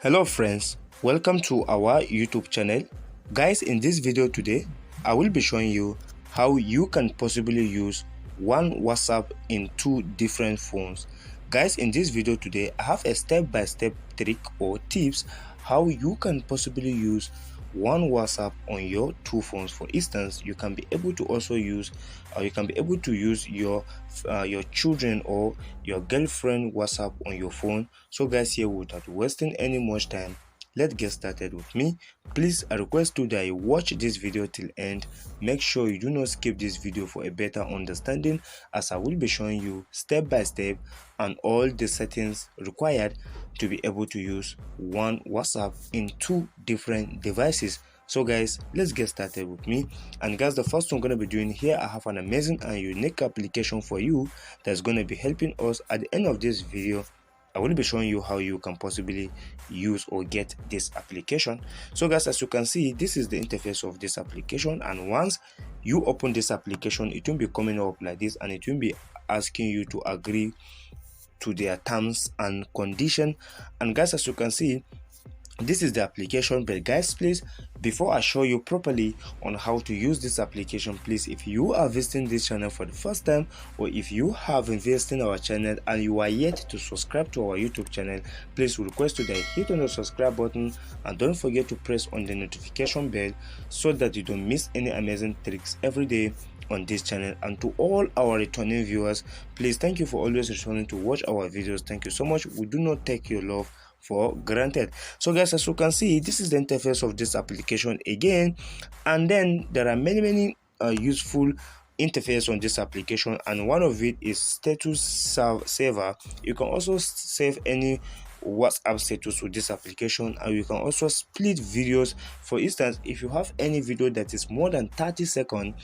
Hello friends, welcome to our YouTube channel. Guys, in this video today, I will be showing you how you can possibly use one WhatsApp in two different phones. Guys, in this video today, I have a step-by-step trick or tips how you can possibly use one WhatsApp on your two phones. For instance, you can be able to also use your children or your girlfriend WhatsApp on your phone. So guys, here without wasting any much time, let's get started with me. Please, I request you that you watch this video till end. Make sure you do not skip this video for a better understanding, as I will be showing you step by step and all the settings required to be able to use one WhatsApp in two different devices. So guys, let's get started with me. And guys, the first one I'm going to be doing here, I have an amazing and unique application for you that's going to be helping us. At the end of this video, I will be showing you how you can possibly use or get this application. So guys, as you can see, this is the interface of this application, and once you open this application, it will be coming up like this, and it will be asking you to agree to their terms and condition. And guys, as you can see, this is the application. But guys, please, before I show you properly on how to use this application, please, if you are visiting this channel for the first time, or if you have invested in our channel and you are yet to subscribe to our YouTube channel, please, we request you that hit on the subscribe button and don't forget to press on the notification bell so that you don't miss any amazing tricks every day on this channel. And to all our returning viewers, please, thank you for always returning to watch our videos. Thank you so much. We do not take your love for granted. So guys, as you can see, this is the interface of this application again, and then there are many useful interface on this application, and one of it is status saver. You can also save any WhatsApp status with this application, and you can also split videos. For instance, if you have any video that is more than 30 seconds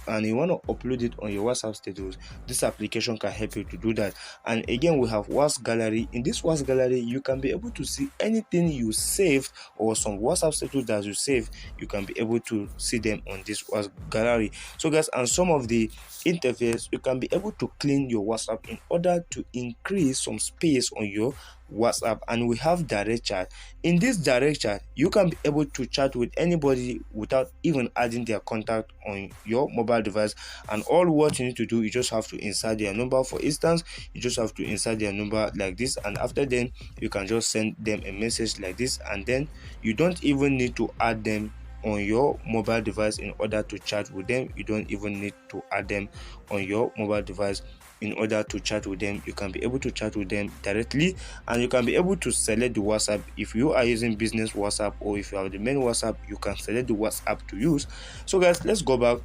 and you want to upload it on your WhatsApp status, this application can help you to do that. And again, we have WhatsApp gallery. In this WhatsApp gallery, you can be able to see anything you saved or some WhatsApp status that you save. You can be able to see them on this WhatsApp gallery. So guys, and some of the interface, you can be able to clean your WhatsApp in order to increase some space on your WhatsApp. And we have direct chat. In this direct chat, you can be able to chat with anybody without even adding their contact on your mobile device. And all what you need to do, you just have to insert their number. For instance, you just have to insert their number like this, and after then you can just send them a message like this, and then you don't even need to add them on your mobile device in order to chat with them. You don't even need to add them on your mobile device in order to chat with them. You can be able to chat with them directly, and you can be able to select the WhatsApp. If you are using business WhatsApp, or if you have the main WhatsApp, you can select the WhatsApp to use. So guys, let's go back.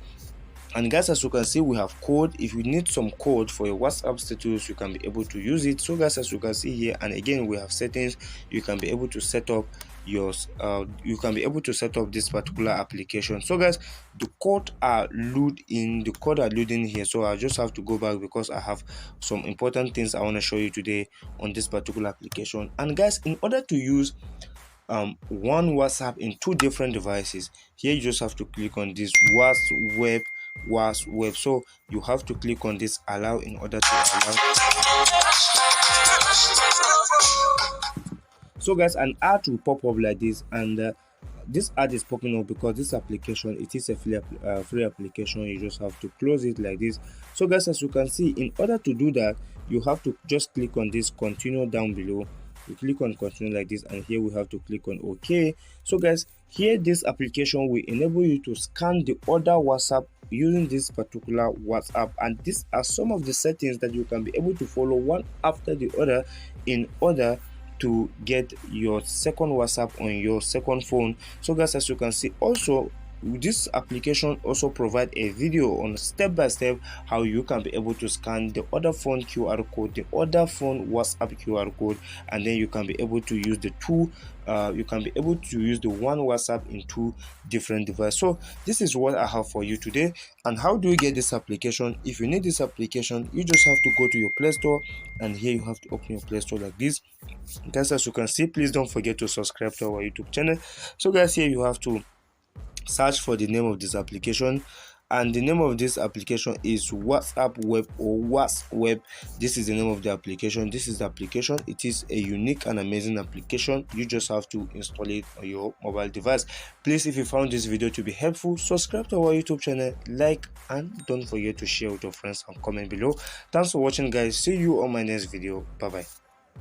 And guys, as you can see, we have code. If you need some code for your WhatsApp status, you can be able to use it. So guys, as you can see here, and again, we have settings. You can be able to set up yours. You can be able to set up this particular application. So guys, the code are loading here. So I just have to go back because I have some important things I want to show you today on this particular application. And guys, in order to use one WhatsApp in two different devices, here you just have to click on this WhatsApp web. So you have to click on this allow in order to allow. So guys, an ad will pop up like this, and this ad is popping up because this application, it is a free application. You just have to close it like this. So guys, as you can see, in order to do that, you have to just click on this continue down below. You click on continue like this, and here we have to click on OK. So guys, here this application will enable you to scan the other WhatsApp using this particular WhatsApp, and these are some of the settings that you can be able to follow one after the other in order to get your second WhatsApp on your second phone. So guys, as you can see, also this application also provide a video on step by step how you can be able to scan the other phone QR code, the other phone WhatsApp QR code, and then you can be able to use the one WhatsApp in two different devices. So this is what I have for you today. And how do you get this application? If you need this application, you just have to go to your Play Store, and here you have to open your Play Store like this. Guys, as you can see, please don't forget to subscribe to our YouTube channel. So guys, here you have to search for the name of this application, and the name of this application is WhatsApp Web or WhatsWeb. This is the name of the application. This is the application. It is a unique and amazing application. You just have to install it on your mobile device. Please, if you found this video to be helpful, subscribe to our YouTube channel, like, and don't forget to share with your friends and comment below. Thanks for watching, guys. See you on my next video. Bye bye.